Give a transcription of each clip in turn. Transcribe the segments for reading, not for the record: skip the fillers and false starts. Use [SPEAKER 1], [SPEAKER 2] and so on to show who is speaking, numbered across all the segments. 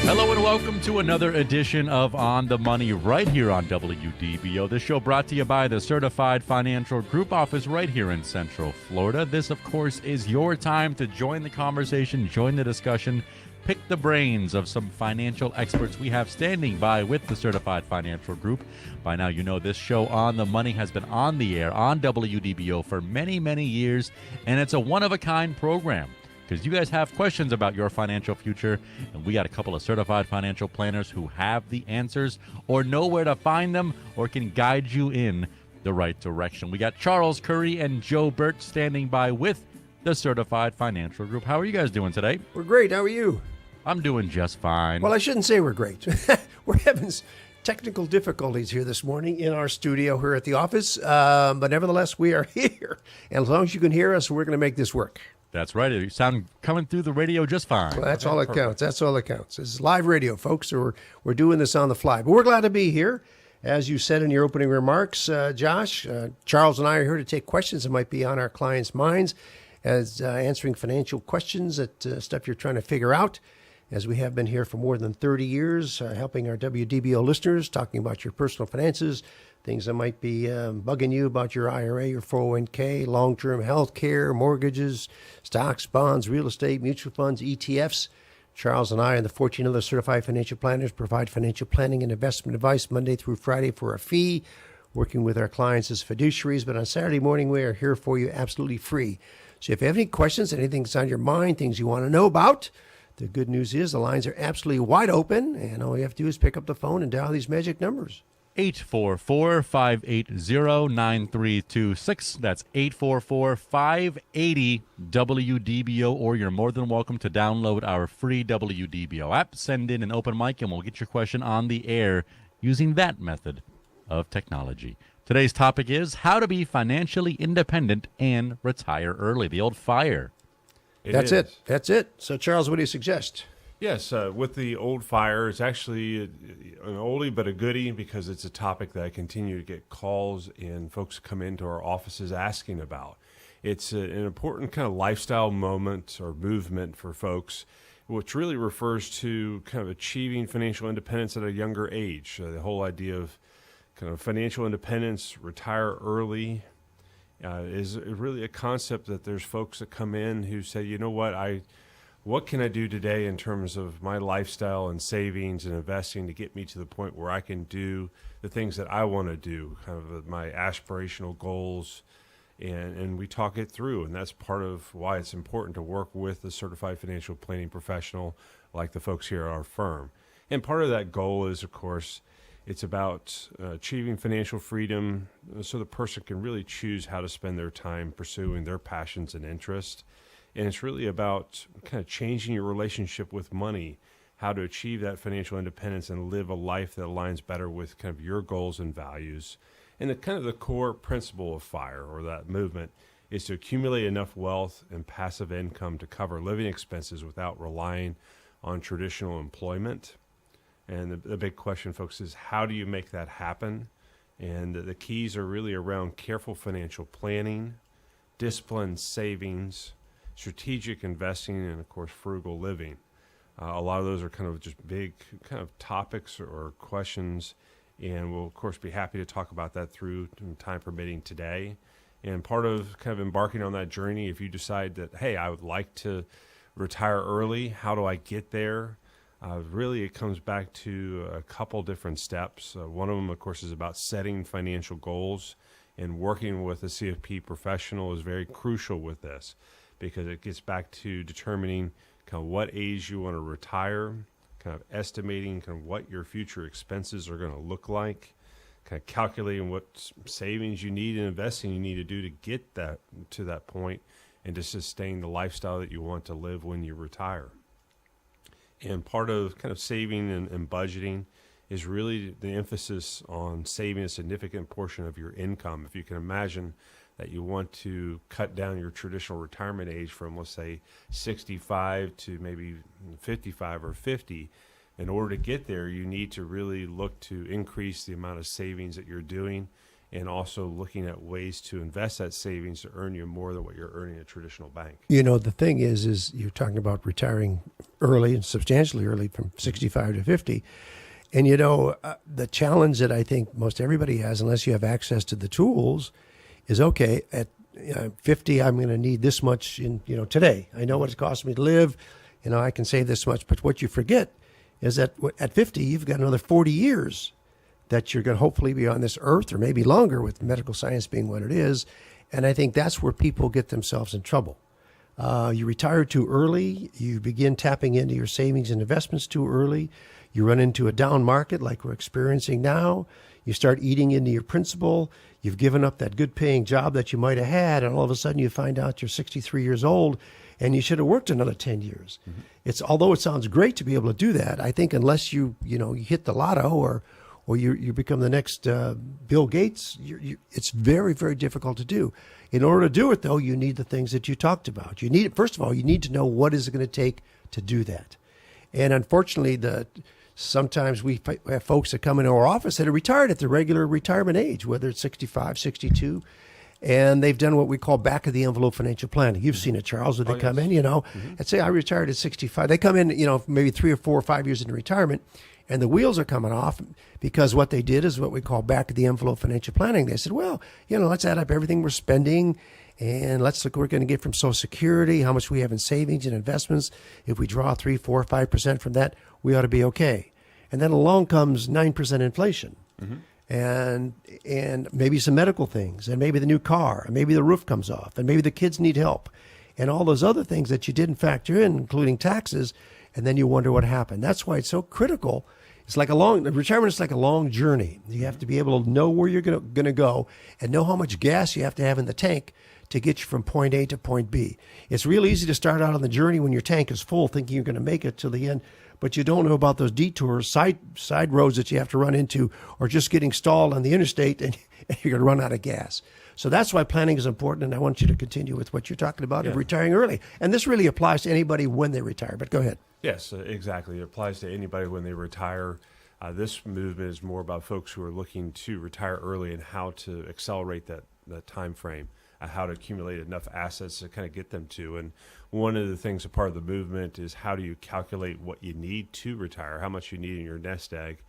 [SPEAKER 1] Hello and welcome to another edition of On the Money right here on WDBO. This show brought to you by the Certified Financial Group office right here in Central Florida. This, of course, is your time to join the conversation, join the discussion, pick the brains of some financial experts we have standing by with the Certified Financial Group. By now, you know this show On the Money has been on the air on WDBO for many, many years, and it's a one-of-a-kind program, because you guys have questions about your financial future, and we got a couple of certified financial planners who have the answers or know where to find them or can guide you in the right direction. We got Charles Curry and Joe Bert standing by with the Certified Financial Group. How are you guys doing today?
[SPEAKER 2] We're great. How are you?
[SPEAKER 1] I'm doing just fine.
[SPEAKER 2] Well, I shouldn't say we're great. We're having technical difficulties here this morning in our studio here at the office, but nevertheless, we are here. And as long as you can hear us, we're going to make this work.
[SPEAKER 1] That's right. You sound coming through the radio just fine.
[SPEAKER 2] Well, that's all that counts. That's all that counts. This is live radio, folks, so we're doing this on the fly. But we're glad to be here. As you said in your opening remarks, Josh, Charles and I are here to take questions that might be on our clients' minds as answering financial questions, stuff you're trying to figure out, as we have been here for more than 30 years, helping our WDBO listeners, talking about your personal finances, things that might be bugging you about your IRA, your 401k, long-term health care, mortgages, stocks, bonds, real estate, mutual funds, ETFs. Charles and I and the 14 other certified financial planners provide financial planning and investment advice Monday through Friday for a fee, working with our clients as fiduciaries. But on Saturday morning, we are here for you absolutely free. So if you have any questions, anything that's on your mind, things you want to know about, the good news is the lines are absolutely wide open, and all you have to do is pick up the phone and dial these magic numbers.
[SPEAKER 1] 844-580-9326. That's 844-580-WDBO, or you're more than welcome to download our free WDBO app. Send in an open mic, and we'll get your question on the air using that method of technology. Today's topic is how to be financially independent and retire early. The old FIRE.
[SPEAKER 2] That's it. So, Charles, what do you suggest?
[SPEAKER 3] Yes, with the old FIRE, it's actually an oldie but a goodie, because it's a topic that I continue to get calls and folks come into our offices asking about. It's an important kind of lifestyle moment or movement for folks, which really refers to kind of achieving financial independence at a younger age. The whole idea of kind of financial independence, retire early, is really a concept that there's folks that come in who say, you know what can I do today in terms of my lifestyle and savings and investing to get me to the point where I can do the things that I want to do, kind of my aspirational goals, and we talk it through. And that's part of why it's important to work with a certified financial planning professional like the folks here at our firm. And part of that goal is, of course, it's about achieving financial freedom so the person can really choose how to spend their time pursuing their passions and interests. And it's really about kind of changing your relationship with money, how to achieve that financial independence and live a life that aligns better with kind of your goals and values. And the core principle of FIRE, or that movement, is to accumulate enough wealth and passive income to cover living expenses without relying on traditional employment. And the big question, folks, is how do you make that happen? And the keys are really around careful financial planning, disciplined savings, strategic investing, and of course frugal living. A lot of those are kind of just big kind of topics or questions, and we'll of course be happy to talk about that through time permitting today. And part of kind of embarking on that journey, if you decide that, hey, I would like to retire early, how do I get there? Really, it comes back to a couple different steps. One of them, of course, is about setting financial goals, and working with a CFP professional is very crucial with this, because it gets back to determining kind of what age you want to retire, kind of estimating kind of what your future expenses are going to look like, kind of calculating what savings you need and investing you need to do to get that to that point and to sustain the lifestyle that you want to live when you retire. And part of kind of saving and budgeting is really the emphasis on saving a significant portion of your income. If you can imagine that you want to cut down your traditional retirement age from, let's say, 65 to maybe 55 or 50, in order to get there, you need to really look to increase the amount of savings that you're doing and also looking at ways to invest that savings to earn you more than what you're earning at a traditional bank.
[SPEAKER 2] You know, the thing is you're talking about retiring early and substantially early from 65 to 50. And, you know, the challenge that I think most everybody has, unless you have access to the tools, is, okay, at 50, I'm going to need this much in, you know, today. I know what it costs me to live. You know, I can save this much. But what you forget is that at 50, you've got another 40 years that you're going to hopefully be on this earth, or maybe longer, with medical science being what it is. And I think that's where people get themselves in trouble. You retire too early. You begin tapping into your savings and investments too early. You run into a down market like we're experiencing now. You start eating into your principal. You've given up that good paying job that you might have had, and all of a sudden you find out you're 63 years old and you should have worked another 10 years. Mm-hmm. Although it sounds great to be able to do that, I think unless you hit the lotto or you become the next Bill Gates, it's very, very difficult to do. In order to do it, though, you need the things that you talked about. First of all, you need to know what is it going to take to do that. And unfortunately, sometimes we have folks that come into our office that are retired at the regular retirement age, whether it's 65, 62, and they've done what we call back-of-the-envelope financial planning. You've seen it, Charles, where they come in, and say, I retired at 65. They come in, maybe 3 or 4 or 5 years into retirement, and the wheels are coming off because what they did is what we call back-of-the-envelope financial planning. They said, well, let's add up everything we're spending, and let's look what we're going to get from Social Security, how much we have in savings and investments. If we draw 3, 4, 5% from that, we ought to be okay. And then along comes 9% inflation, and maybe some medical things, and maybe the new car, and maybe the roof comes off, and maybe the kids need help, and all those other things that you didn't factor in, including taxes, and then you wonder what happened. That's why it's so critical. It's like retirement is like a long journey. You have to be able to know where you're going to go and know how much gas you have to have in the tank to get you from point A to point B. It's real easy to start out on the journey when your tank is full, thinking you're going to make it to the end, but you don't know about those detours, side roads that you have to run into, or just getting stalled on the interstate and you're going to run out of gas. So that's why planning is important, and I want you to continue with what you're talking about of retiring early. And this really applies to anybody when they retire, but go ahead.
[SPEAKER 3] Yes, exactly. It applies to anybody when they retire. This movement is more about folks who are looking to retire early and how to accelerate that time frame, how to accumulate enough assets to kind of get them to. And one of the things, a part of the movement, is how do you calculate what you need to retire, how much you need in your nest egg.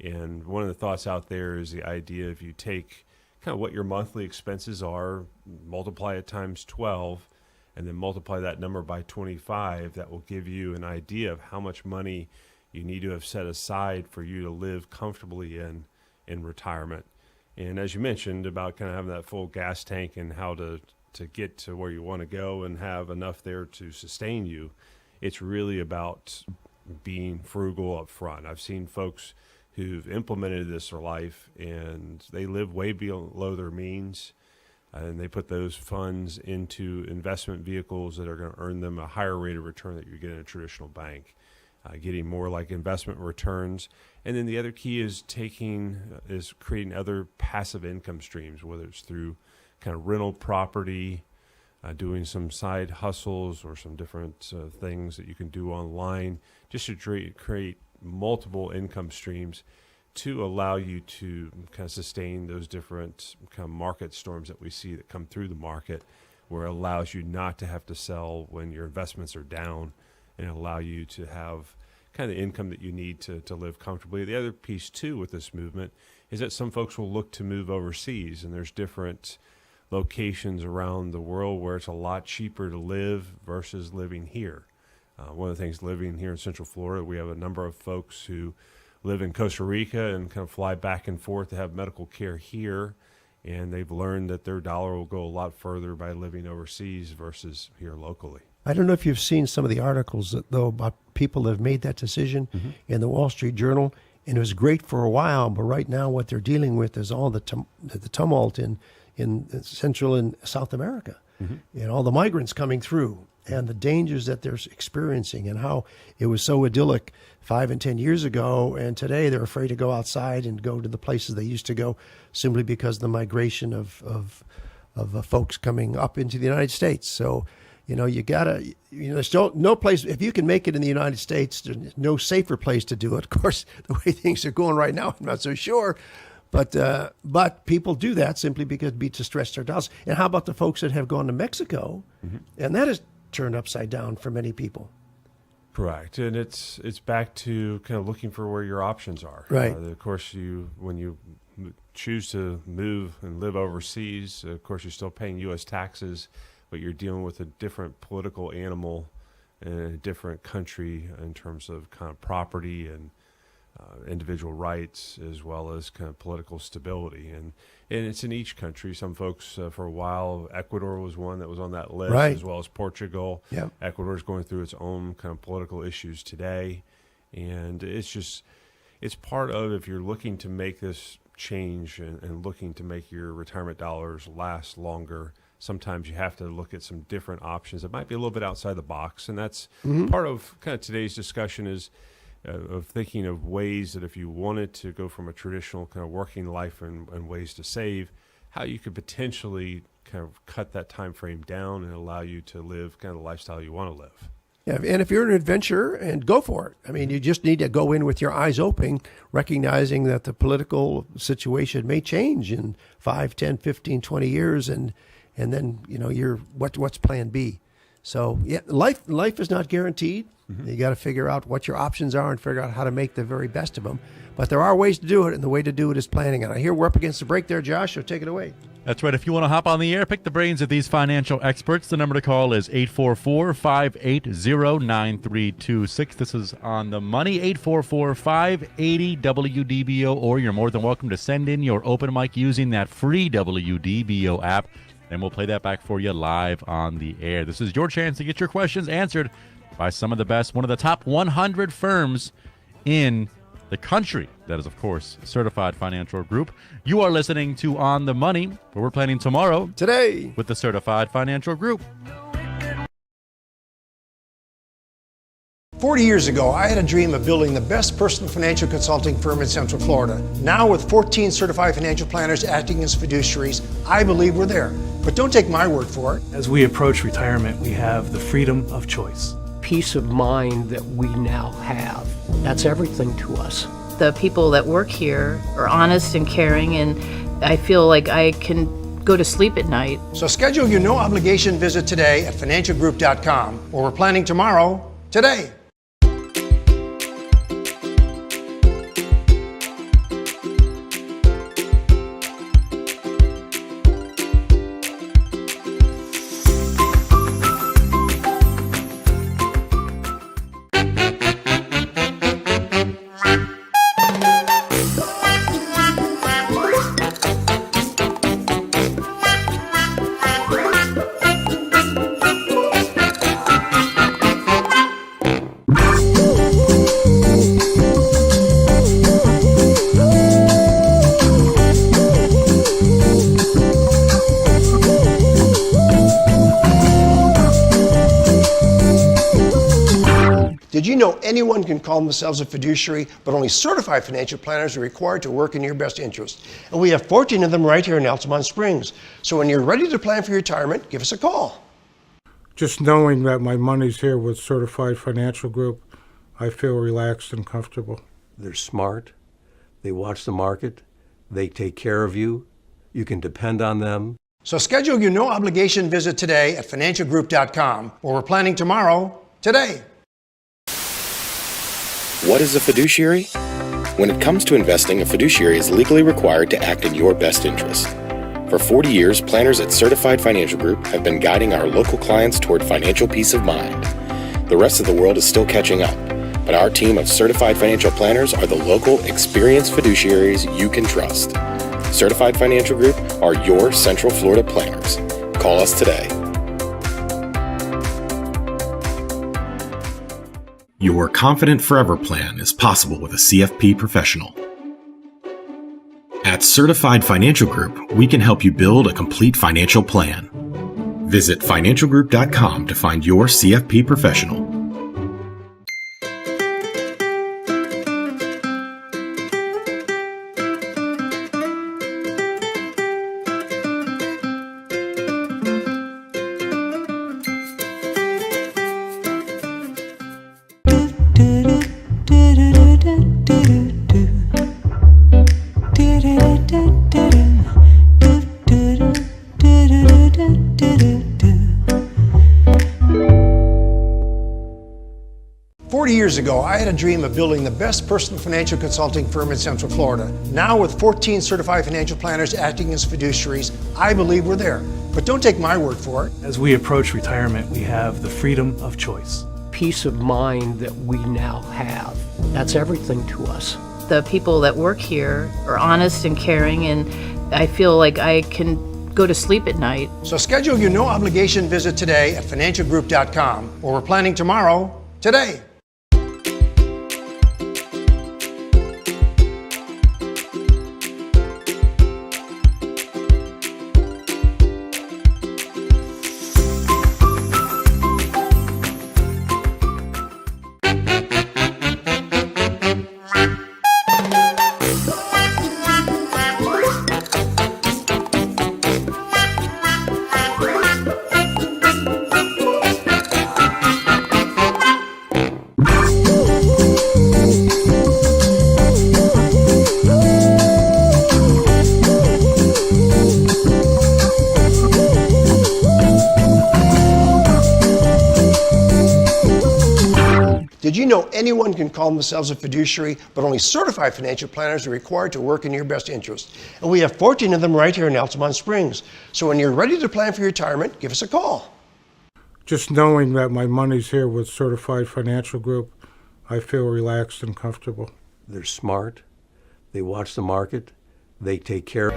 [SPEAKER 3] And one of the thoughts out there is the idea if you take kind of what your monthly expenses are, multiply it times 12, and then multiply that number by 25, that will give you an idea of how much money you need to have set aside for you to live comfortably in retirement. And as you mentioned about kind of having that full gas tank and how to get to where you want to go and have enough there to sustain you, it's really about being frugal up front. I've seen folks who've implemented this in their life and they live way below their means, and they put those funds into investment vehicles that are going to earn them a higher rate of return that you get in a traditional bank, getting more like investment returns. And then the other key is creating other passive income streams, whether it's through kind of rental property, doing some side hustles or some different things that you can do online, just to create multiple income streams to allow you to kind of sustain those different kind of market storms that we see that come through the market, where it allows you not to have to sell when your investments are down, and allow you to have kind of the income that you need to live comfortably. The other piece, too, with this movement is that some folks will look to move overseas, and there's different locations around the world where it's a lot cheaper to live versus living here. One of the things, living here in Central Florida, we have a number of folks who live in Costa Rica and kind of fly back and forth to have medical care here, and they've learned that their dollar will go a lot further by living overseas versus here locally.
[SPEAKER 2] I don't know if you've seen some of the articles, though, about people that have made that decision in the Wall Street Journal, and it was great for a while, but right now what they're dealing with is all the tumult in Central and South America, and all the migrants coming through, and the dangers that they're experiencing, and how it was so idyllic 5 and 10 years ago, and today they're afraid to go outside and go to the places they used to go, simply because of the migration of folks coming up into the United States. So, you gotta, there's still no place, if you can make it in the United States, there's no safer place to do it. Of course, the way things are going right now, I'm not so sure. But people do that simply because it beats to stretch their dollars. And how about the folks that have gone to Mexico, and that is turned upside down for many people.
[SPEAKER 3] Correct, and it's back to kind of looking for where your options are.
[SPEAKER 2] Right.
[SPEAKER 3] Of course, when you choose to move and live overseas, of course, you're still paying U.S. taxes, but you're dealing with a different political animal in a different country in terms of kind of property and individual rights, as well as kind of political stability. And it's in each country. Some folks, for a while, Ecuador was one that was on that list,
[SPEAKER 2] Right.
[SPEAKER 3] as well as Portugal.
[SPEAKER 2] Yep.
[SPEAKER 3] Ecuador is going through its own kind of political issues today. And it's part of, if you're looking to make this change and looking to make your retirement dollars last longer, sometimes you have to look at some different options that might be a little bit outside the box. And that's part of kind of today's discussion is of thinking of ways that if you wanted to go from a traditional kind of working life and ways to save, how you could potentially kind of cut that time frame down and allow you to live kind of the lifestyle you want to live.
[SPEAKER 2] Yeah, and if you're an adventurer, and go for it. I mean, you just need to go in with your eyes open, recognizing that the political situation may change in 5, 10, 15, 20 years, and then, what's plan B? So, yeah, life is not guaranteed. You got to figure out what your options are and figure out how to make the very best of them. But there are ways to do it, and the way to do it is planning. And I hear we're up against the break there, Josh, so take it away.
[SPEAKER 1] That's right. If you want to hop on the air, pick the brains of these financial experts. The number to call is 844-580-9326. This is On the Money, 844-580-WDBO, or you're more than welcome to send in your open mic using that free WDBO app, and we'll play that back for you live on the air. This is your chance to get your questions answered by some of the best, one of the top 100 firms in the country. That is, of course, Certified Financial Group. You are listening to On the Money, where we're planning tomorrow
[SPEAKER 2] Today.
[SPEAKER 1] with the Certified Financial Group.
[SPEAKER 2] 40 years ago, I had a dream of building the best personal financial consulting firm in Central Florida. Now, with 14 certified financial planners acting as fiduciaries, I believe we're there. But don't take my word for it.
[SPEAKER 4] As we approach retirement, we have the freedom of choice.
[SPEAKER 5] Peace of mind that we now have. That's everything to us.
[SPEAKER 6] The people that work here are honest and caring, and I feel like I can go to sleep at night.
[SPEAKER 2] So schedule your no-obligation visit today at financialgroup.com, where we're planning tomorrow, today. Did you know anyone can call themselves a fiduciary, but only certified financial planners are required to work in your best interest? And we have 14 of them right here in Altamont Springs. So when you're ready to plan for your retirement, give us a call.
[SPEAKER 7] Just knowing that my money's here with Certified Financial Group, I feel relaxed and comfortable.
[SPEAKER 8] They're smart. They watch the market. They take care of you. You can depend on them.
[SPEAKER 2] So schedule your no-obligation visit today at financialgroup.com, where we're planning tomorrow, today.
[SPEAKER 9] What is a fiduciary? When it comes to investing, a fiduciary is legally required to act in your best interest. For 40 years, planners at Certified Financial Group have been guiding our local clients toward financial peace of mind. The rest of the world is still catching up, but our team of certified financial planners are the local, experienced fiduciaries you can trust. Certified Financial Group are your Central Florida planners. Call us today.
[SPEAKER 10] Your Confident Forever plan is possible with a CFP professional. At Certified Financial Group, we can help you build a complete financial plan. Visit financialgroup.com to find your CFP professional.
[SPEAKER 2] years ago, I had a dream of building the best personal financial consulting firm in Central Florida. Now, with 14 certified financial planners acting as fiduciaries, I believe we're there. But don't take my word for it.
[SPEAKER 4] As we approach retirement, we have the freedom of choice.
[SPEAKER 5] Peace of mind that we now have. That's everything to us.
[SPEAKER 6] The people that work here are honest and caring, and I feel like I can go to sleep at night.
[SPEAKER 2] So schedule your no obligation visit today at financialgroup.com, or we're planning tomorrow, today. Did you know anyone can call themselves a fiduciary, but only certified financial planners are required to work in your best interest? And we have 14 of them right here in Altamont Springs. So when you're ready to plan for your retirement, give us a call.
[SPEAKER 7] Just knowing that my money's here with Certified Financial Group, I feel relaxed and comfortable.
[SPEAKER 8] They're smart. They watch the market. They take care.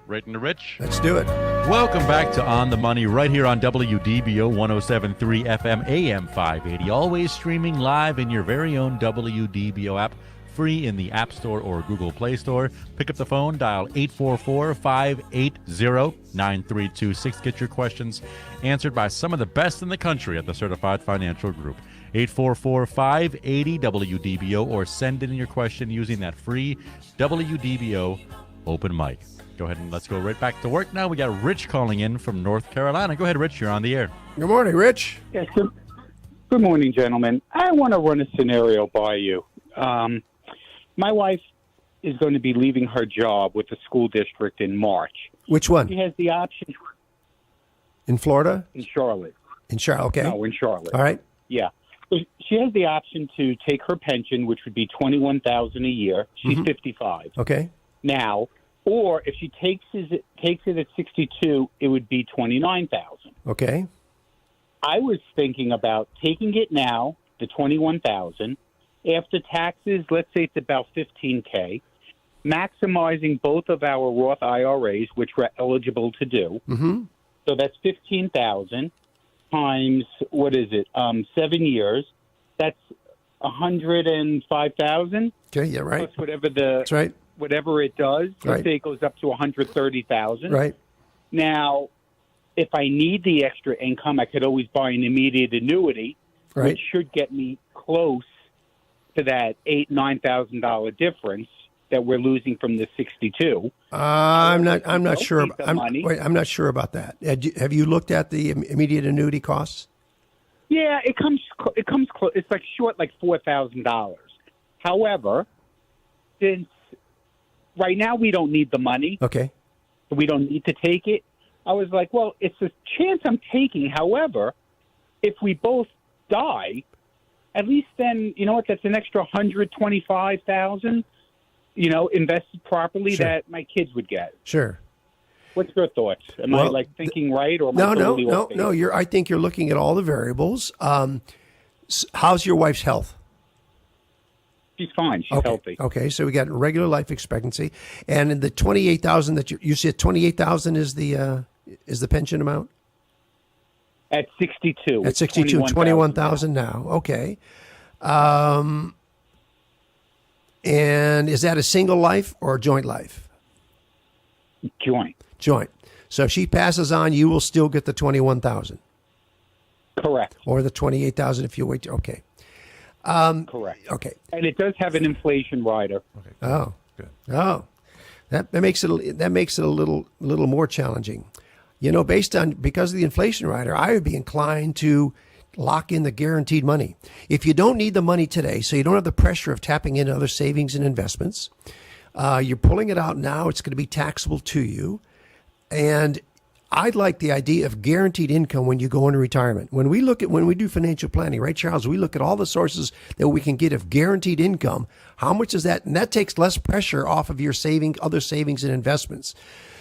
[SPEAKER 1] Right into Rich.
[SPEAKER 2] Let's do it.
[SPEAKER 1] Welcome back to On the Money right here on WDBO 107.3 FM AM 580. Always streaming live in your very own WDBO app, free in the App Store or Google Play Store. Pick up the phone, dial 844-580-9326. Get your questions answered by some of the best in the country at the Certified Financial Group. 844-580-WDBO, or send in your question using that free WDBO open mic. Go ahead and let's go right back to work now. We got Rich calling in from North Carolina. Go ahead, Rich. You're on the air.
[SPEAKER 2] Good morning, Rich.
[SPEAKER 11] Yes, good morning, gentlemen. I want to run a scenario by you. My wife is going to be leaving her job with the school district in March.
[SPEAKER 2] Which one?
[SPEAKER 11] She has the option.
[SPEAKER 2] In Florida?
[SPEAKER 11] In Charlotte.
[SPEAKER 2] In Charlotte, okay.
[SPEAKER 11] No, in Charlotte.
[SPEAKER 2] All right.
[SPEAKER 11] Yeah. So she has the option to take her pension, which would be $21,000 a year. She's 55.
[SPEAKER 2] Okay.
[SPEAKER 11] Now, or if she takes it at 62, it would be $29,000.
[SPEAKER 2] Okay.
[SPEAKER 11] I was thinking about taking it now, the $21,000. After taxes, let's say it's about $15K. Maximizing both of our Roth IRAs, which we're eligible to do.
[SPEAKER 2] Mm-hmm.
[SPEAKER 11] So that's $15,000 times 7 years. That's $105,000.
[SPEAKER 2] Okay. Yeah. Right.
[SPEAKER 11] Plus whatever
[SPEAKER 2] That's right.
[SPEAKER 11] Whatever it does.
[SPEAKER 2] Right.
[SPEAKER 11] Let's say it goes up to $130,000.
[SPEAKER 2] Right.
[SPEAKER 11] Now, if I need the extra income, I could always buy an immediate annuity,
[SPEAKER 2] Right.
[SPEAKER 11] which should get me close to that $9,000 difference that we're losing from the 62.
[SPEAKER 2] I'm not sure.
[SPEAKER 11] Money.
[SPEAKER 2] I'm not sure about that. Have you looked at the immediate annuity costs?
[SPEAKER 11] Yeah, it comes close. It's like short, like $4,000. However, since right now we don't need the money,
[SPEAKER 2] Okay.
[SPEAKER 11] we don't need to take it. I was like, well, it's a chance I'm taking. However, if we both die, at least then, you know what? That's an extra $125,000. Invested properly that my kids would get.
[SPEAKER 2] Sure.
[SPEAKER 11] What's your thoughts? Am I thinking right, or am I totally off base?
[SPEAKER 2] No. I think you're looking at all the variables. How's your wife's health?
[SPEAKER 11] She's fine. She's healthy.
[SPEAKER 2] Okay, so we got regular life expectancy, and in the 28,000 that you said 28,000 is the pension amount.
[SPEAKER 11] At 62.
[SPEAKER 2] At 62, 21,000 now. Okay. And is that a single life or a joint life?
[SPEAKER 11] Joint.
[SPEAKER 2] Joint. So if she passes on, you will still get the 21,000.
[SPEAKER 11] Correct.
[SPEAKER 2] Or the 28,000 if you wait. Okay.
[SPEAKER 11] Correct.
[SPEAKER 2] Okay.
[SPEAKER 11] And it does have an inflation rider.
[SPEAKER 3] Okay.
[SPEAKER 2] Oh.
[SPEAKER 3] Good.
[SPEAKER 2] Oh. That makes it a little more challenging. Because of the inflation rider, I would be inclined to lock in the guaranteed money. If you don't need the money today, so you don't have the pressure of tapping into other savings and investments, you're pulling it out now, it's going to be taxable to you. And I like the idea of guaranteed income when you go into retirement. When we do financial planning, right, Charles, we look at all the sources that we can get of guaranteed income. How much is that? And that takes less pressure off of your other savings and investments.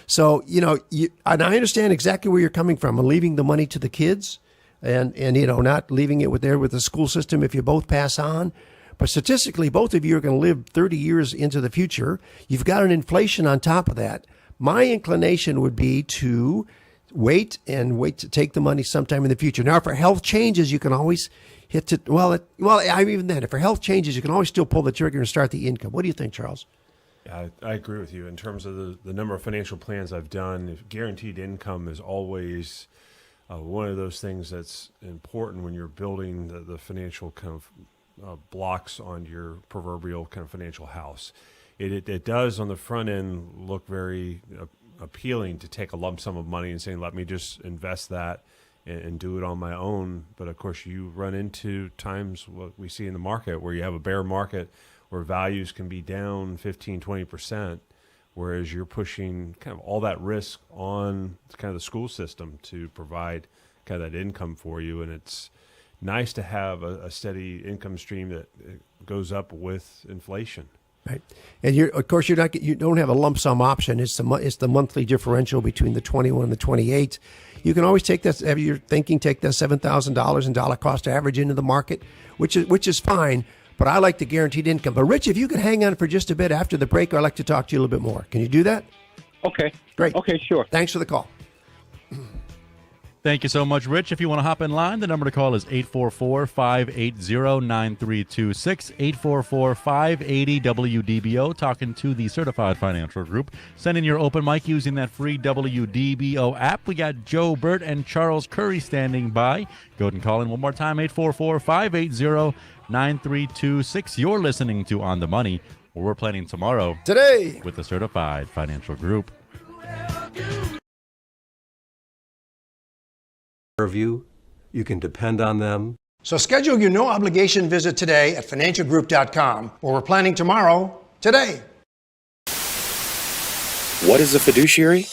[SPEAKER 2] So, and I understand exactly where you're coming from, and leaving the money to the kids and not leaving it with the school system if you both pass on. But statistically, both of you are going to live 30 years into the future. You've got an inflation on top of that. My inclination would be to wait to take the money sometime in the future. Now, if our health changes, you can always if for health changes, you can always still pull the trigger and start the income. What do you think, Charles?
[SPEAKER 3] Yeah, I agree with you in terms of the number of financial plans I've done. Guaranteed income is always one of those things that's important when you're building the financial kind of blocks on your proverbial kind of financial house. It does on the front end look very appealing to take a lump sum of money and saying, let me just invest that and do it on my own. But of course, you run into times what we see in the market where you have a bear market where values can be down 15, 20%, whereas you're pushing kind of all that risk on kind of the school system to provide kind of that income for you. And it's nice to have a steady income stream that goes up with inflation.
[SPEAKER 2] Right, and you don't have a lump sum option. It's the monthly differential between the 21 and the 28. You can always take that. Take that $7,000 in dollar cost average into the market, which is fine. But I like the guaranteed income. But Rich, if you can hang on for just a bit after the break, I'd like to talk to you a little bit more. Can you do that?
[SPEAKER 11] Okay.
[SPEAKER 2] Great.
[SPEAKER 11] Okay, sure.
[SPEAKER 2] Thanks for the call.
[SPEAKER 1] Thank you so much, Rich. If you want to hop in line, the number to call is 844-580-9326, 844-580-WDBO, talking to the Certified Financial Group. Send in your open mic using that free WDBO app. We got Joe Bert and Charles Curry standing by. Go ahead and call in one more time, 844-580-9326. You're listening to On the Money, where we're planning tomorrow
[SPEAKER 2] today
[SPEAKER 1] with the Certified Financial Group.
[SPEAKER 8] Of you can depend on them.
[SPEAKER 2] So schedule your no obligation visit today at financialgroup.com, where we're planning tomorrow today.
[SPEAKER 9] What is a fiduciary?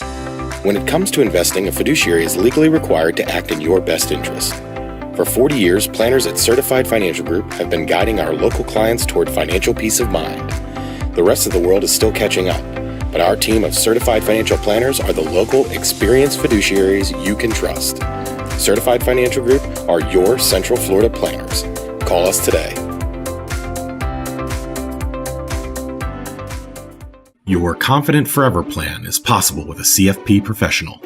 [SPEAKER 9] When it comes to investing, a fiduciary is legally required to act in your best interest. For 40 years, planners at Certified Financial Group have been guiding our local clients toward financial peace of mind. The rest of the world is still catching up, but our team of certified financial planners are the local, experienced fiduciaries you can trust. Certified Financial Group are your Central Florida planners. Call us today.
[SPEAKER 10] Your Confident Forever plan is possible with a CFP professional.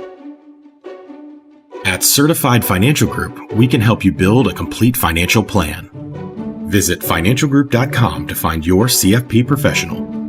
[SPEAKER 10] At Certified Financial Group, we can help you build a complete financial plan. Visit financialgroup.com to find your CFP professional.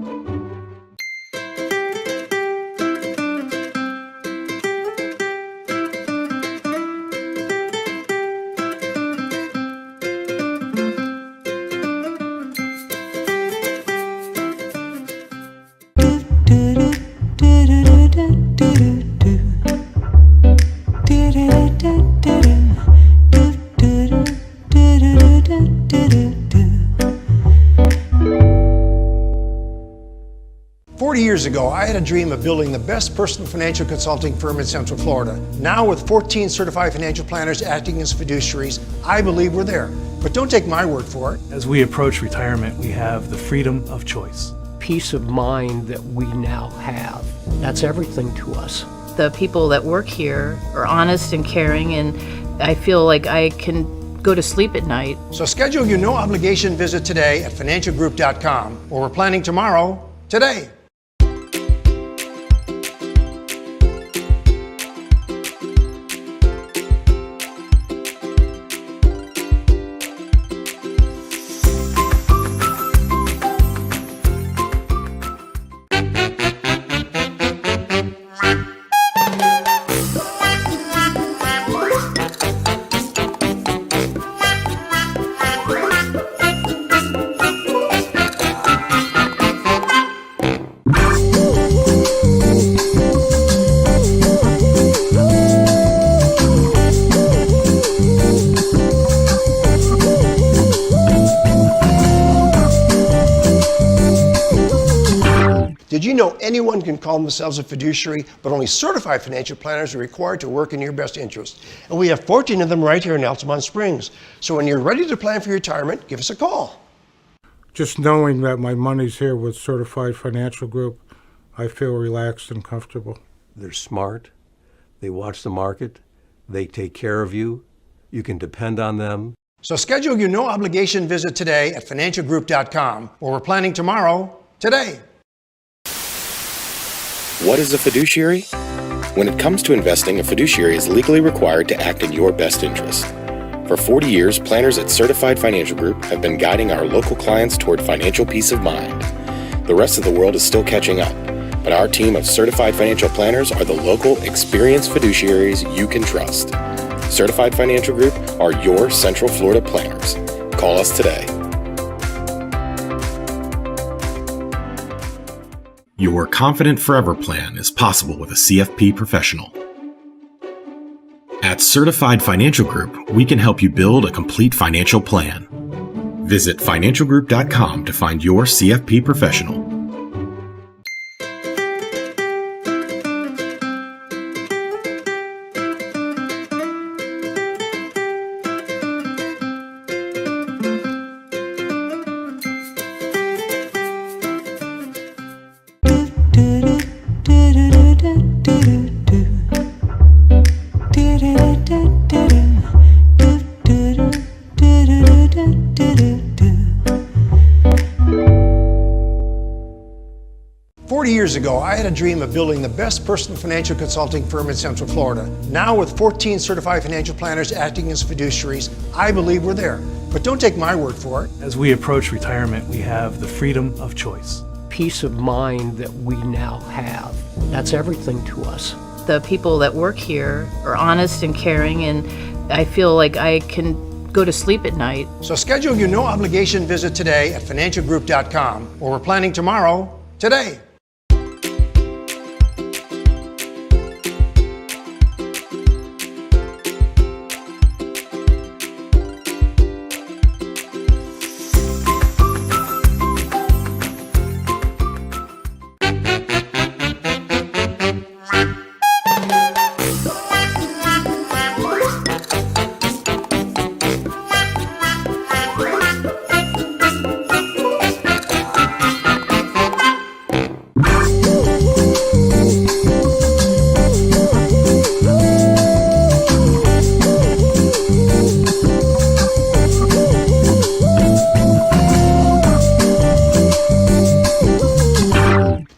[SPEAKER 2] Years ago, I had a dream of building the best personal financial consulting firm in Central Florida. Now, with 14 certified financial planners acting as fiduciaries, I believe we're there. But don't take my word for it.
[SPEAKER 4] As we approach retirement, we have the freedom of choice.
[SPEAKER 5] Peace of mind that we now have. That's everything to us.
[SPEAKER 6] The people that work here are honest and caring, and I feel like I can go to sleep at night.
[SPEAKER 2] So schedule your no obligation visit today at financialgroup.com, where we're planning tomorrow today. Did you know anyone can call themselves a fiduciary, but only certified financial planners are required to work in your best interest? And we have 14 of them right here in Altamont Springs. So when you're ready to plan for retirement, give us a call.
[SPEAKER 7] Just knowing that my money's here with Certified Financial Group, I feel relaxed and comfortable.
[SPEAKER 8] They're smart. They watch the market. They take care of you. You can depend on them.
[SPEAKER 2] So schedule your no-obligation visit today at financialgroup.com, where we're planning tomorrow, today.
[SPEAKER 9] What is a fiduciary? When it comes to investing, a fiduciary is legally required to act in your best interest. For 40 years, planners at Certified Financial Group have been guiding our local clients toward financial peace of mind. The rest of the world is still catching up, but our team of certified financial planners are the local, experienced fiduciaries you can trust. Certified Financial Group are your Central Florida planners. Call us today.
[SPEAKER 10] Your Confident Forever plan is possible with a CFP professional. At Certified Financial Group, we can help you build a complete financial plan. Visit financialgroup.com to find your CFP professional.
[SPEAKER 2] Years ago, I had a dream of building the best personal financial consulting firm in Central Florida. Now, with 14 certified financial planners acting as fiduciaries, I believe we're there. But don't take my word for it.
[SPEAKER 4] As we approach retirement, we have the freedom of choice.
[SPEAKER 5] Peace of mind that we now have, that's everything to us.
[SPEAKER 6] The people that work here are honest and caring, and I feel like I can go to sleep at night.
[SPEAKER 2] So schedule your no-obligation visit today at financialgroup.com, where we're planning tomorrow, today.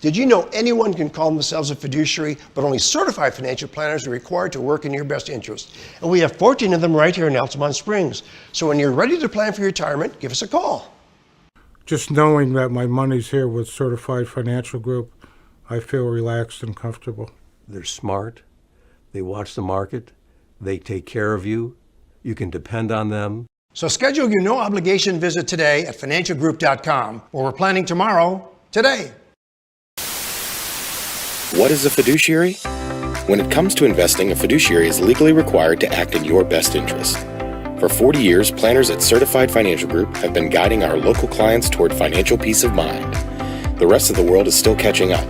[SPEAKER 2] Did you know anyone can call themselves a fiduciary, but only certified financial planners are required to work in your best interest? And we have 14 of them right here in Altamont Springs. So when you're ready to plan for retirement, give us a call.
[SPEAKER 7] Just knowing that my money's here with Certified Financial Group, I feel relaxed and comfortable.
[SPEAKER 8] They're smart. They watch the market. They take care of you. You can depend on them.
[SPEAKER 2] So schedule your no-obligation visit today at financialgroup.com, where we're planning tomorrow, today.
[SPEAKER 9] What is a fiduciary? When it comes to investing, a fiduciary is legally required to act in your best interest. For 40 years, planners at Certified Financial Group have been guiding our local clients toward financial peace of mind. The rest of the world is still catching up,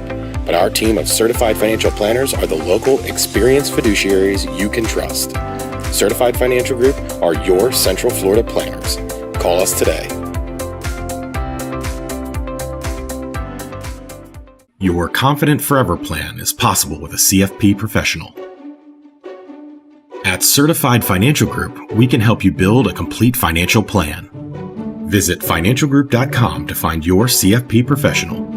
[SPEAKER 9] but our team of certified financial planners are the local, experienced fiduciaries you can trust. Certified Financial Group are your Central Florida planners. Call us today.
[SPEAKER 10] Your Confident Forever plan is possible with a CFP professional. At Certified Financial Group, we can help you build a complete financial plan. Visit financialgroup.com to find your CFP professional.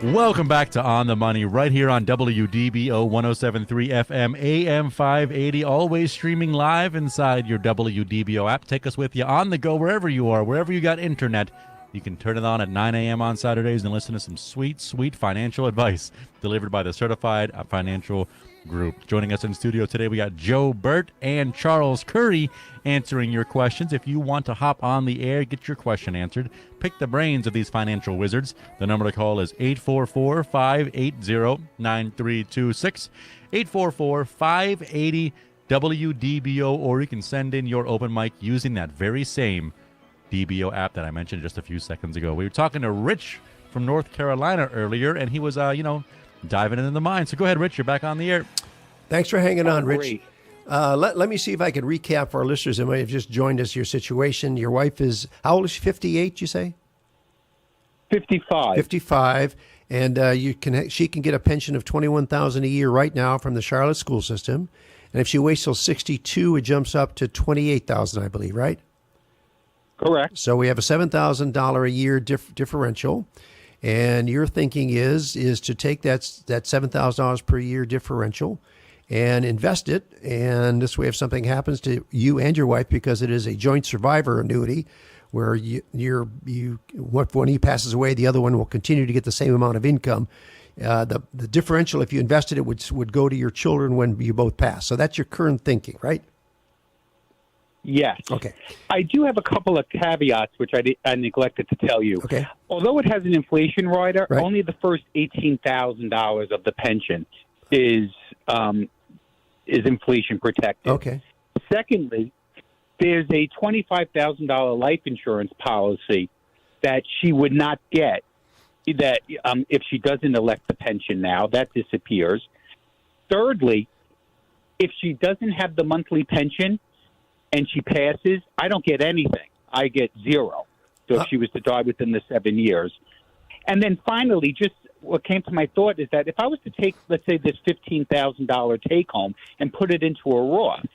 [SPEAKER 1] Welcome back to On the Money, right here on WDBO 107.3 FM, AM 580, always streaming live inside your WDBO app. Take us with you on the go, wherever you are, wherever you got internet. You can turn it on at 9 a.m. on Saturdays and listen to some sweet, sweet financial advice delivered by the Certified Financial Group. Joining us in studio today, we got Joe Bert and Charles Curry answering your questions. If you want to hop on the air, get your question answered, pick the brains of these financial wizards, the number to call is 844-580-9326, 844-580-WDBO, or you can send in your open mic using that very same DBO app that I mentioned just a few seconds ago. We were talking to Rich from North Carolina earlier, and he was, diving into the mine. So go ahead, Rich. You're back on the air.
[SPEAKER 2] Thanks for hanging on, Rich.
[SPEAKER 11] Great.
[SPEAKER 2] Let me see if I can recap for our listeners that might have just joined us your situation. Your wife is, how old is she? 58, you say?
[SPEAKER 11] 55.
[SPEAKER 2] 55. And she can get a pension of $21,000 a year right now from the Charlotte school system. And if she waits till 62, it jumps up to $28,000, I believe, right?
[SPEAKER 11] Correct.
[SPEAKER 2] So we have a $7,000 a year differential. And your thinking is to take that $7,000 per year differential and invest it. And this way, if something happens to you and your wife, because it is a joint survivor annuity, where when he passes away, the other one will continue to get the same amount of income. The differential, if you invested it, would go to your children when you both pass. So that's your current thinking, right?
[SPEAKER 11] Yes.
[SPEAKER 2] Okay.
[SPEAKER 11] I do have a couple of caveats, which I neglected to tell you.
[SPEAKER 2] Okay.
[SPEAKER 11] Although it has an inflation rider,
[SPEAKER 2] Right.
[SPEAKER 11] only the first $18,000 of the pension is inflation protected.
[SPEAKER 2] Okay.
[SPEAKER 11] Secondly, there's a $25,000 life insurance policy that she would not get that if she doesn't elect the pension now. That disappears. Thirdly, if she doesn't have the monthly pension and she passes, I don't get anything. I get zero. So if she was to die within the 7 years. And then finally, just what came to my thought is that if I was to take, let's say, this $15,000 take home and put it into a Roth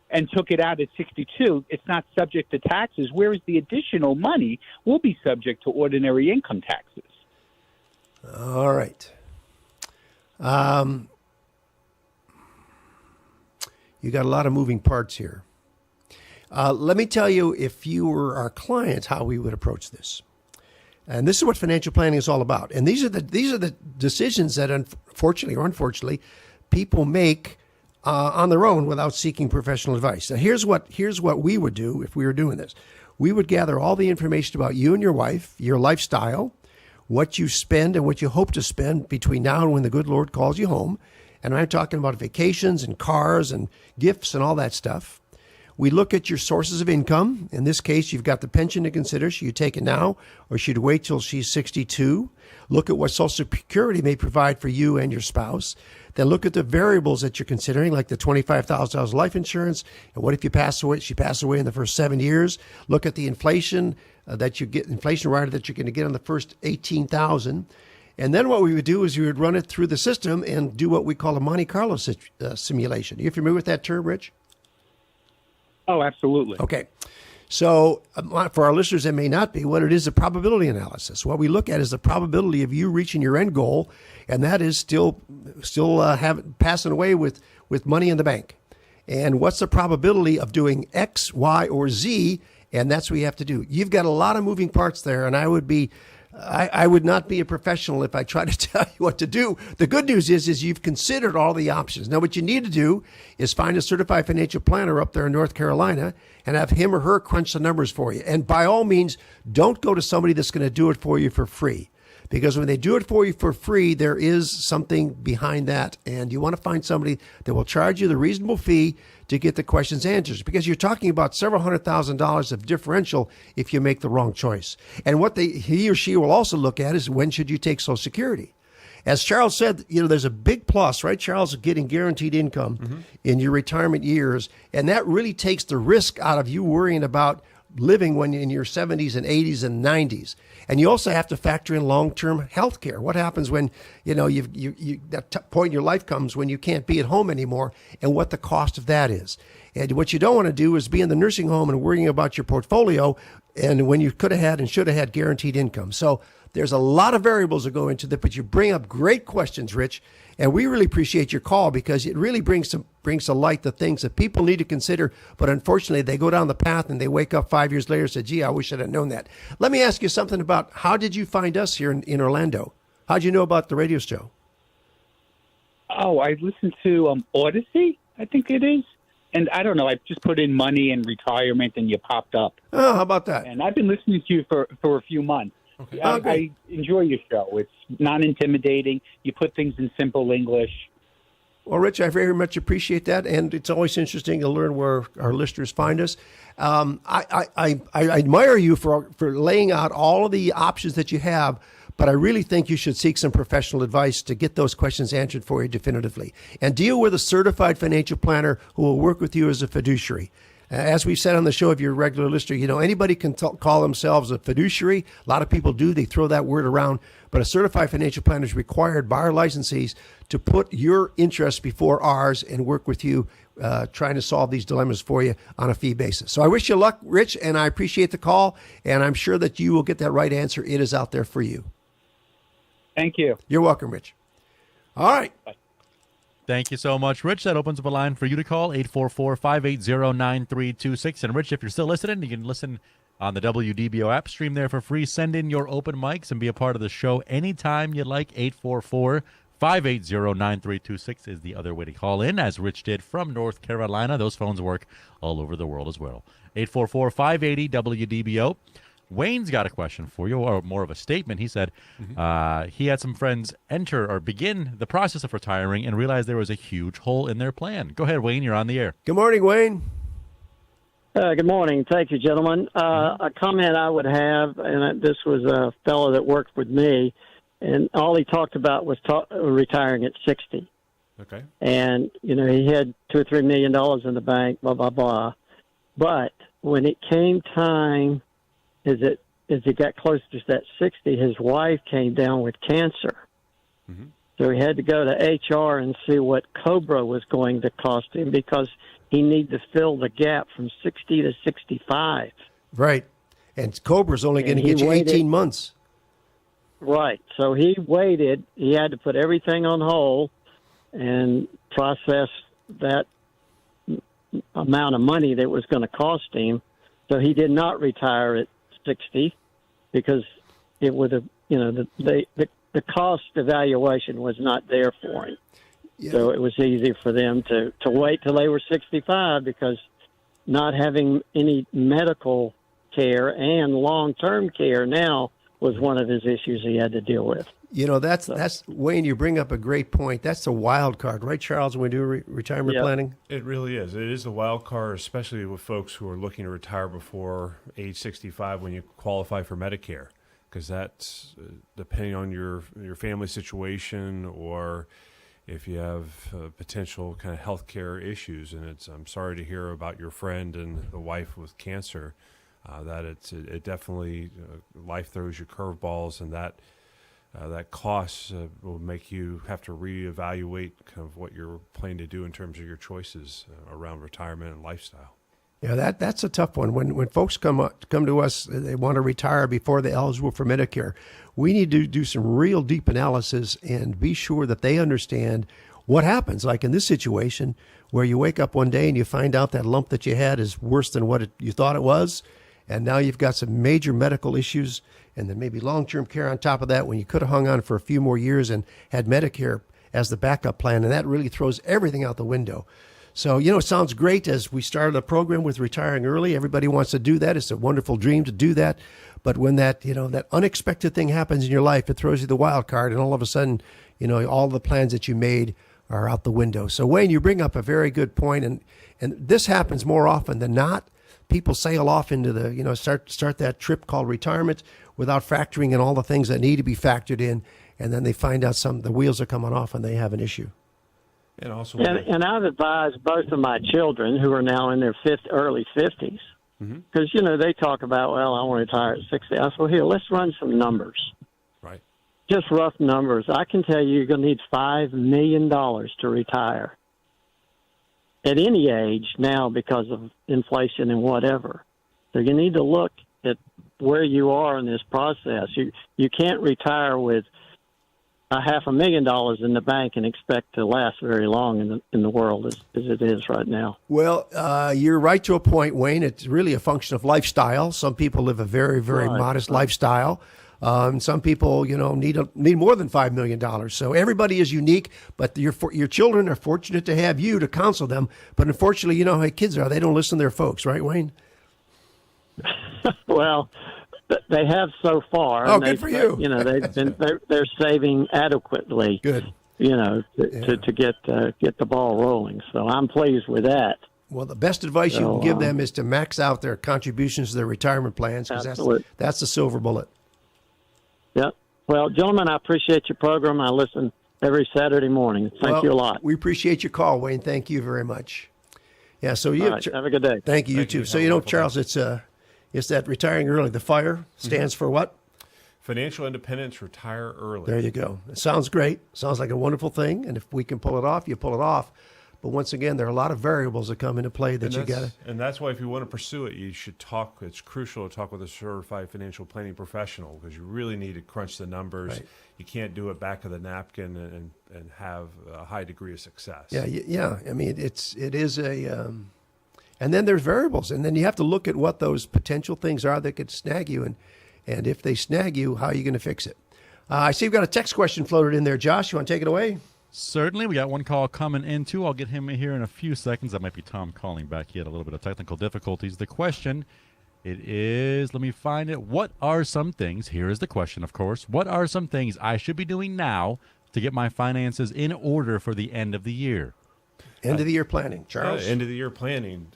[SPEAKER 11] and took it out at 62, it's not subject to taxes, whereas the additional money will be subject to ordinary income taxes.
[SPEAKER 2] All right. You got a lot of moving parts here. Let me tell you, if you were our client, how we would approach this. And this is what financial planning is all about. And these are the decisions that, unfortunately or unfortunately, people make on their own without seeking professional advice. Now, here's what we would do if we were doing this. We would gather all the information about you and your wife, your lifestyle, what you spend and what you hope to spend between now and when the good Lord calls you home. And I'm talking about vacations and cars and gifts and all that stuff. We look at your sources of income. In this case, you've got the pension to consider. Should you take it now or should you wait till she's 62? Look at what Social Security may provide for you and your spouse. Then look at the variables that you're considering, like the $25,000 life insurance. And what if you pass away? She passes away in the first 7 years. Look at the inflation inflation rider that you're going to get on the first $18,000. And then what we would do is we would run it through the system and do what we call a Monte Carlo simulation. Are you familiar with that term, Rich?
[SPEAKER 11] Oh, absolutely.
[SPEAKER 2] Okay. So for our listeners that may not be, what it is a probability analysis. What we look at is the probability of you reaching your end goal, and that is still passing away with money in the bank. And what's the probability of doing X, Y, or Z? And that's what you have to do. You've got a lot of moving parts there, and I would not be a professional if I tried to tell you what to do. The good news is you've considered all the options. Now, what you need to do is find a certified financial planner up there in North Carolina and have him or her crunch the numbers for you. And by all means, don't go to somebody that's going to do it for you for free. Because when they do it for you for free, there is something behind that. And you want to find somebody that will charge you the reasonable fee to get the questions answered. Because you're talking about several $100,000 of differential if you make the wrong choice. And what he or she will also look at is when should you take Social Security. As Charles said, there's a big plus, right, Charles, of getting guaranteed income in your retirement years. And that really takes the risk out of you worrying about living when you're in your 70s and 80s and 90s. And you also have to factor in long-term health care. What happens when, that point in your life comes when you can't be at home anymore, and what the cost of that is. And what you don't want to do is be in the nursing home and worrying about your portfolio and when you could have had and should have had guaranteed income. So There's a lot of variables that go into that, but you bring up great questions, Rich, and we really appreciate your call because it really brings to light the things that people need to consider, but unfortunately they go down the path and they wake up 5 years later and say, gee, I wish I'd have known that. Let me ask you something about how did you find us here in Orlando? How did you know about the radio show?
[SPEAKER 11] Oh, I listened to Odyssey, I think it is. And I don't know, I just put in money and retirement and you popped up.
[SPEAKER 2] Oh, how about that?
[SPEAKER 11] And I've been listening to you for a few months.
[SPEAKER 3] Okay.
[SPEAKER 11] I enjoy your show. It's non-intimidating. You put things in simple English.
[SPEAKER 2] Well, Rich, I very much appreciate that, and it's always interesting to learn where our listeners find us. I admire you for laying out all of the options that you have, but I really think you should seek some professional advice to get those questions answered for you definitively. And deal with a certified financial planner who will work with you as a fiduciary. As we've said on the show, if you're a regular listener, you know, anybody can call themselves a fiduciary. A lot of people do. They throw that word around. But a certified financial planner is required by our licensees to put your interests before ours and work with you, trying to solve these dilemmas for you on a fee basis. So I wish you luck, Rich, and I appreciate the call. And I'm sure that you will get that right answer. It is out there for you.
[SPEAKER 11] Thank you.
[SPEAKER 2] You're welcome, Rich. All right.
[SPEAKER 11] Bye.
[SPEAKER 1] Thank you so much, Rich. That opens up a line for you to call, 844-580-9326. And, Rich, if you're still listening, you can listen on the WDBO app. Stream there for free. Send in your open mics and be a part of the show anytime you like. 844-580-9326 is the other way to call in, as Rich did from North Carolina. Those phones work all over the world as well. 844-580-WDBO. Wayne's got a question for you, or more of a statement. He said he had some friends enter or begin the process of retiring and realized there was a huge hole in their plan. Go ahead, Wayne. You're on the air.
[SPEAKER 2] Good morning, Wayne.
[SPEAKER 12] Good morning. Thank you, gentlemen. A comment I would have, and this was a fellow that worked with me, and all he talked about was retiring at 60.
[SPEAKER 3] Okay.
[SPEAKER 12] And, you know, he had $2 or $3 million in the bank, blah, blah, blah. But when it came time, as he got closer to that 60, his wife came down with cancer.
[SPEAKER 3] Mm-hmm.
[SPEAKER 12] So he had to go to HR and see what COBRA was going to cost him because he needed to fill the gap from 60 to 65.
[SPEAKER 2] Right. And COBRA's only going to get you 18 months.
[SPEAKER 12] Right. So he waited. He had to put everything on hold and process that amount of money that was going to cost him. So he did not retire at 60 because it would have, you know, the cost evaluation was not there for him. Yeah. So it was easy for them to wait till they were 65 because not having any medical care and long-term care now was one of his issues he had to deal with.
[SPEAKER 2] You know, that's Wayne, you bring up a great point. That's a wild card, right, Charles, when we do retirement planning?
[SPEAKER 3] It really is. It is a wild card, especially with folks who are looking to retire before age 65 when you qualify for Medicare, because that's depending on your family situation or if you have potential kind of health care issues. And I'm sorry to hear about your friend and the wife with cancer, that it definitely, life throws you curveballs, and that cost will make you have to reevaluate kind of what you're planning to do in terms of your choices around retirement and lifestyle.
[SPEAKER 2] Yeah, that's a tough one. When folks come to us, they want to retire before they're eligible for Medicare. We need to do some real deep analysis and be sure that they understand what happens. Like in this situation, where you wake up one day and you find out that lump that you had is worse than what you thought it was, and now you've got some major medical issues, and then maybe long-term care on top of that when you could have hung on for a few more years and had Medicare as the backup plan, and that really throws everything out the window. So, you know, it sounds great as we started a program with retiring early. Everybody wants to do that. It's a wonderful dream to do that. But when that, you know, that unexpected thing happens in your life, it throws you the wild card, and all of a sudden, you know, all the plans that you made are out the window. So, Wayne, you bring up a very good point, and this happens more often than not. People sail off into the, you know, start that trip called retirement without factoring in all the things that need to be factored in, and then they find out the wheels are coming off and they have an issue.
[SPEAKER 3] And also,
[SPEAKER 12] and I've advised both of my children who are now in their early 50s, because, you know, they talk about, well, I want to retire at 60. I said, well, here, let's run some numbers.
[SPEAKER 3] Right.
[SPEAKER 12] Just rough numbers. I can tell you you're going to need $5 million to retire at any age now because of inflation and whatever. So you need to look at where you are in this process. You can't retire with $500,000 in the bank and expect to last very long in the world as it is right now.
[SPEAKER 2] Well, you're right to a point, Wayne. It's really a function of lifestyle. Some people live a very, very modest lifestyle. Some people, need more than $5 million. So everybody is unique, but your children are fortunate to have you to counsel them. But unfortunately, you know how kids are. They don't listen to their folks, right, Wayne?
[SPEAKER 12] Well, they have so far.
[SPEAKER 2] Oh, good for you.
[SPEAKER 12] They're saving adequately.
[SPEAKER 2] Good.
[SPEAKER 12] To get the ball rolling. So I'm pleased with that.
[SPEAKER 2] Well, the best advice you can give them is to max out their contributions to their retirement plans, because that's the silver bullet.
[SPEAKER 12] Yep. Well, gentlemen, I appreciate your program. I listen every Saturday morning. Thank you a lot.
[SPEAKER 2] We appreciate your call, Wayne. Thank you very much. Yeah. So
[SPEAKER 12] All right, have a good day.
[SPEAKER 2] Thank you. You too. So Charles, it's that retiring early. The FIRE stands for what?
[SPEAKER 3] Financial independence, retire early.
[SPEAKER 2] There you go. It sounds great. Sounds like a wonderful thing. And if we can pull it off, you pull it off. But once again, there are a lot of variables that come into play that you got to.
[SPEAKER 3] And that's why if you want to pursue it, you should talk. It's crucial to talk with a certified financial planning professional, because you really need to crunch the numbers.
[SPEAKER 2] Right.
[SPEAKER 3] You can't do it back of the napkin and have a high degree of success.
[SPEAKER 2] Yeah. I mean, it is a. And then there's variables, and then you have to look at what those potential things are that could snag you, and if they snag you, how are you going to fix it? I see you've got a text question floated in there, Josh. You want to take it away?
[SPEAKER 1] Certainly. We got one call coming in, too. I'll get him here in a few seconds. That might be Tom calling back. He had a little bit of technical difficulties. The question, it is, let me find it. What are some things, here is the question, of course, what are some things I should be doing now to get my finances in order for the end of the year?
[SPEAKER 2] End of the year planning, Charles.
[SPEAKER 3] End of the year planning.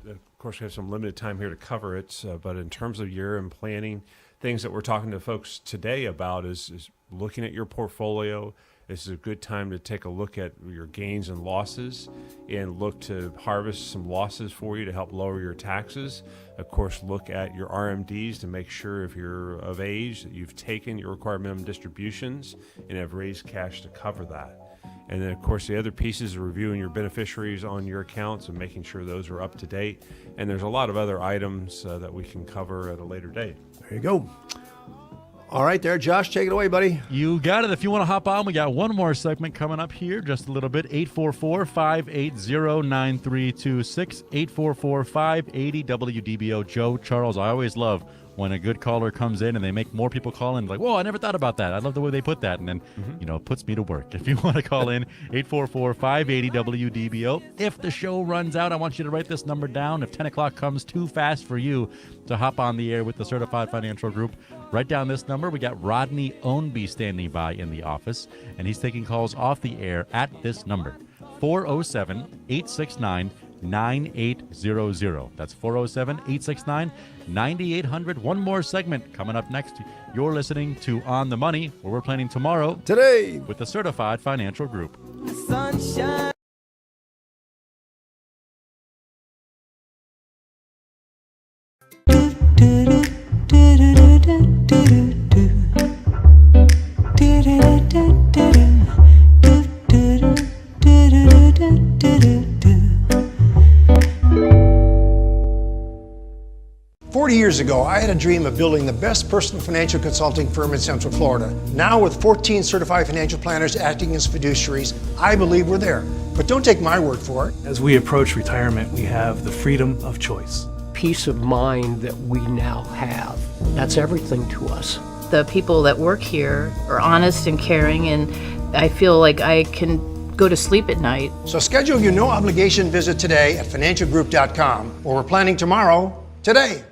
[SPEAKER 3] Of course, we have some limited time here to cover it, but in terms of year-end planning, things that we're talking to folks today about is looking at your portfolio. This is a good time to take a look at your gains and losses and look to harvest some losses for you to help lower your taxes. Of course, look at your RMDs to make sure if you're of age that you've taken your required minimum distributions and have raised cash to cover that. And then, of course, the other pieces are reviewing your beneficiaries on your accounts and making sure those are up to date. And there's a lot of other items that we can cover at a later date.
[SPEAKER 2] There you go. All right there, Josh, take it away, buddy.
[SPEAKER 1] You got it. If you want to hop on, we got one more segment coming up here, just a little bit. 844-580-9326, 844-580-WDBO. Joe, Charles, I always love when a good caller comes in and they make more people call in, like, whoa, I never thought about that. I love the way they put that. And then, it puts me to work. If you want to call in, 844-580-WDBO. If the show runs out, I want you to write this number down. If 10 o'clock comes too fast for you to hop on the air with the Certified Financial Group, write down this number. We got Rodney Ownby standing by in the office, and he's taking calls off the air at this number, 407-869-9800. That's 407-869-9800. One more segment coming up next. You're listening to On the Money, where we're planning tomorrow
[SPEAKER 2] today
[SPEAKER 1] with the Certified Financial Group.
[SPEAKER 13] Sunshine.
[SPEAKER 2] Years ago, I had a dream of building the best personal financial consulting firm in Central Florida. Now, with 14 certified financial planners acting as fiduciaries, I believe we're there. But don't take my word for it.
[SPEAKER 4] As we approach retirement, we have the freedom of choice.
[SPEAKER 5] Peace of mind that we now have, that's everything to us.
[SPEAKER 6] The people that work here are honest and caring, and I feel like I can go to sleep at night.
[SPEAKER 2] So schedule your no-obligation visit today at financialgroup.com, where we're planning tomorrow, today.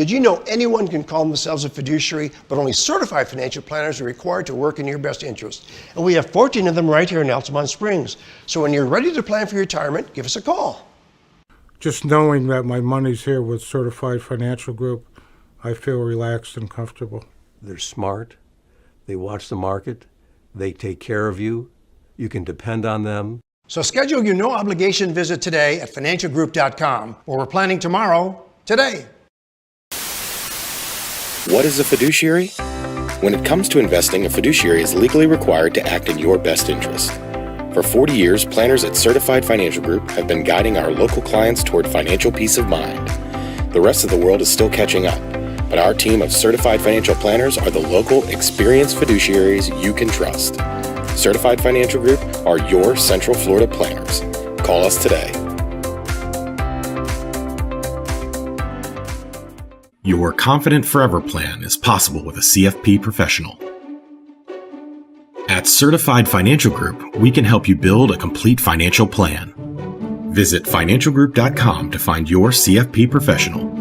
[SPEAKER 2] Did you know anyone can call themselves a fiduciary, but only certified financial planners are required to work in your best interest? And we have 14 of them right here in Altamont Springs. So when you're ready to plan for retirement, give us a call.
[SPEAKER 7] Just knowing that my money's here with Certified Financial Group, I feel relaxed and comfortable.
[SPEAKER 8] They're smart. They watch the market. They take care of you. You can depend on them.
[SPEAKER 2] So schedule your no-obligation visit today at financialgroup.com, where we're planning tomorrow, today.
[SPEAKER 9] What is a fiduciary? When it comes to investing, a fiduciary is legally required to act in your best interest. For 40 years, planners at Certified Financial Group have been guiding our local clients toward financial peace of mind. The rest of the world is still catching up, but our team of certified financial planners are the local, experienced fiduciaries you can trust. Certified Financial Group are your Central Florida planners. Call us today.
[SPEAKER 10] Your Confident Forever plan is possible with a CFP professional. At Certified Financial Group, we can help you build a complete financial plan. Visit financialgroup.com to find your CFP professional.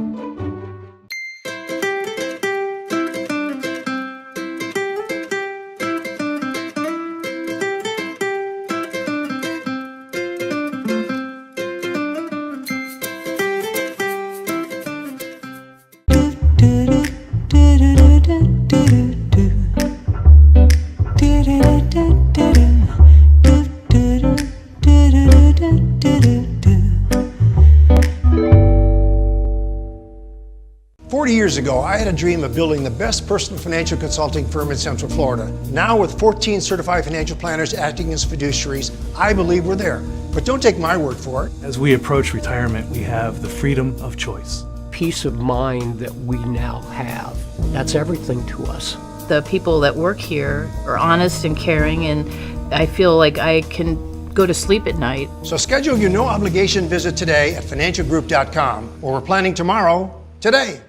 [SPEAKER 2] Years ago, I had a dream of building the best personal financial consulting firm in Central Florida. Now, with 14 certified financial planners acting as fiduciaries, I believe we're there. But don't take my word for it.
[SPEAKER 4] As we approach retirement, we have the freedom of choice.
[SPEAKER 5] Peace of mind that we now have, that's everything to us.
[SPEAKER 6] The people that work here are honest and caring, and I feel like I can go to sleep at night.
[SPEAKER 2] So schedule your no-obligation visit today at financialgroup.com, where we're planning tomorrow, today.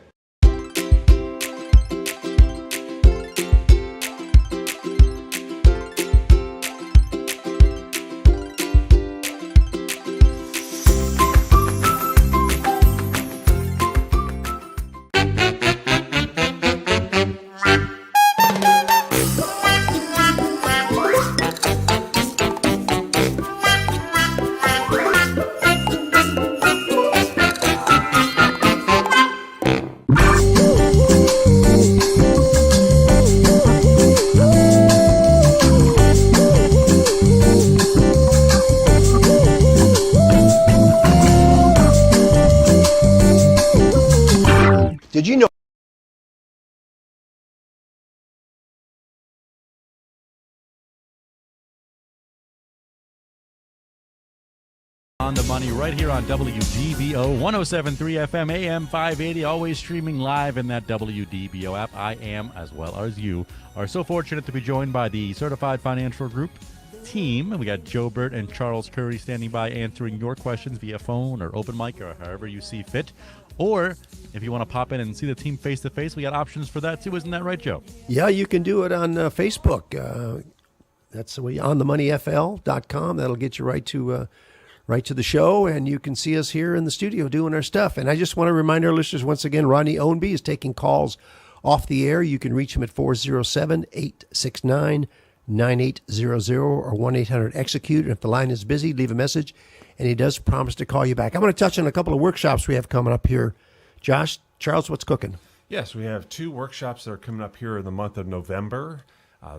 [SPEAKER 2] Did you know
[SPEAKER 1] On the money right here on WDBO 107.3 FM AM 580, always streaming live in that WDBO app. I am, as well as you, are so fortunate to be joined by the Certified Financial Group team. We got Joe Bert and Charles Curry standing by answering your questions via phone or open mic or however you see fit. Or if you want to pop in and see the team face to face, we got options for that too. Isn't that right, Joe?
[SPEAKER 2] Yeah, you can do it on Facebook. That's the way, onthemoneyfl.com. That'll get you right to the show, and you can see us here in the studio doing our stuff. And I just want to remind our listeners once again, Rodney Ownby is taking calls off the air. You can reach him at 407-869-9800 or 1-800-EXECUTE. And if the line is busy, leave a message, and he does promise to call you back. I'm going to touch on a couple of workshops we have coming up here. Josh, Charles, what's cooking?
[SPEAKER 3] Yes, we have two workshops that are coming up here in the month of November.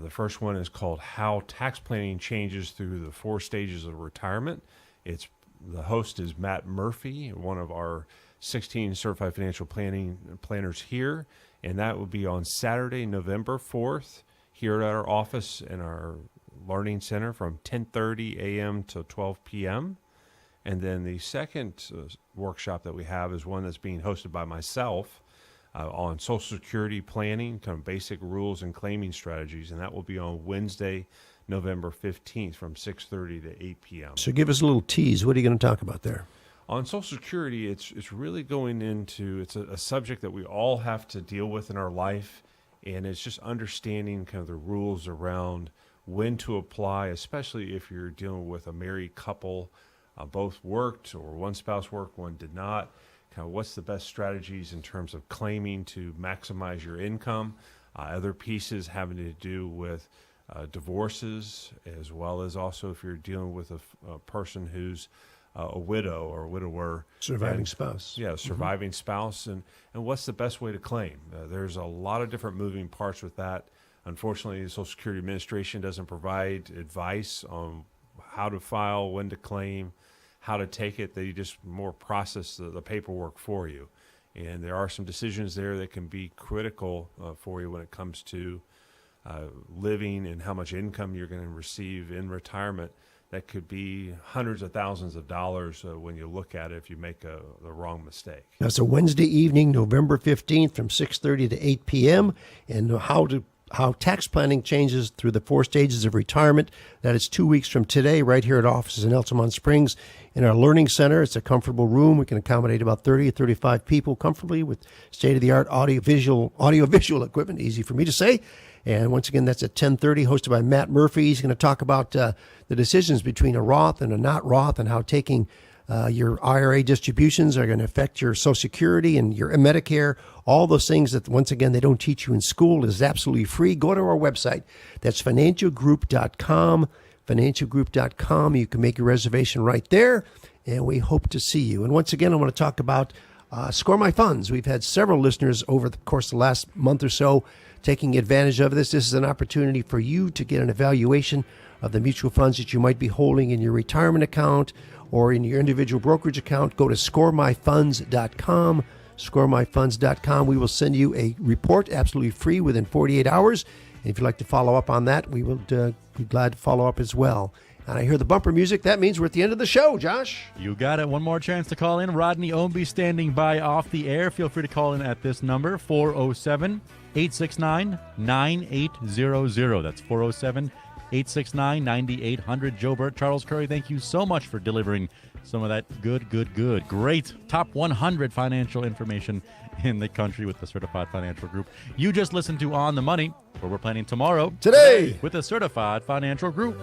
[SPEAKER 3] The first one is called How Tax Planning Changes Through the 4 Stages of Retirement. The host is Matt Murphy, one of our 16 certified financial planners here, and that will be on Saturday, November 4th, here at our office in our Learning Center from 10:30 a.m. to 12 p.m. And then the second workshop that we have is one that's being hosted by myself on Social Security planning, kind of basic rules and claiming strategies, and that will be on Wednesday, November 15th from 6:30 to 8 p.m.
[SPEAKER 2] So give us a little tease. What are you going to talk about there?
[SPEAKER 3] On Social Security, it's really going into, it's a subject that we all have to deal with in our life, and it's just understanding kind of the rules around when to apply, especially if you're dealing with a married couple, both worked or one spouse worked, one did not, kind of what's the best strategies in terms of claiming to maximize your income. Other pieces having to do with divorces, as well as also if you're dealing with a person who's a widow or a widower.
[SPEAKER 2] Surviving spouse.
[SPEAKER 3] Yeah, surviving spouse. And what's the best way to claim? There's a lot of different moving parts with that. Unfortunately, the Social Security Administration doesn't provide advice on how to file, when to claim, how to take it. They just more process the paperwork for you. And there are some decisions there that can be critical for you when it comes to living and how much income you're going to receive in retirement. That could be hundreds of thousands of dollars when you look at it if you make the wrong mistake.
[SPEAKER 2] That's a Wednesday evening, November 15th from 6:30 to 8 p.m. And how tax planning changes through the 4 stages of retirement. That is 2 weeks from today, right here at offices in Altamont Springs in our learning center. It's a comfortable room. We can accommodate about 30 or 35 people comfortably with state-of-the-art audiovisual equipment, easy for me to say. And once again, that's at 10:30, hosted by Matt Murphy. He's going to talk about the decisions between a Roth and a not Roth, and how taking your IRA distributions are going to affect your Social Security and your Medicare. All those things that, once again, they don't teach you in school. Is absolutely free. Go to our website. That's financialgroup.com. Financialgroup.com. You can make your reservation right there, and we hope to see you. And once again, I want to talk about Score My Funds. We've had several listeners over the course of the last month or so taking advantage of this. This is an opportunity for you to get an evaluation of the mutual funds that you might be holding in your retirement account or in your individual brokerage account. Go to scoremyfunds.com, scoremyfunds.com. We will send you a report absolutely free within 48 hours. And if you'd like to follow up on that, we will be glad to follow up as well. And I hear the bumper music. That means we're at the end of the show, Josh.
[SPEAKER 1] You got it. One more chance to call in. Rodney Ownby standing by off the air. Feel free to call in at this number, 407-869-9800. That's 407-869-9800. Joe Bert, Charles Curry, thank you so much for delivering some of that great top 100 financial information in the country with the Certified Financial Group. You just listened to On the Money, where we're planning tomorrow.
[SPEAKER 2] Today.
[SPEAKER 1] With the Certified Financial Group.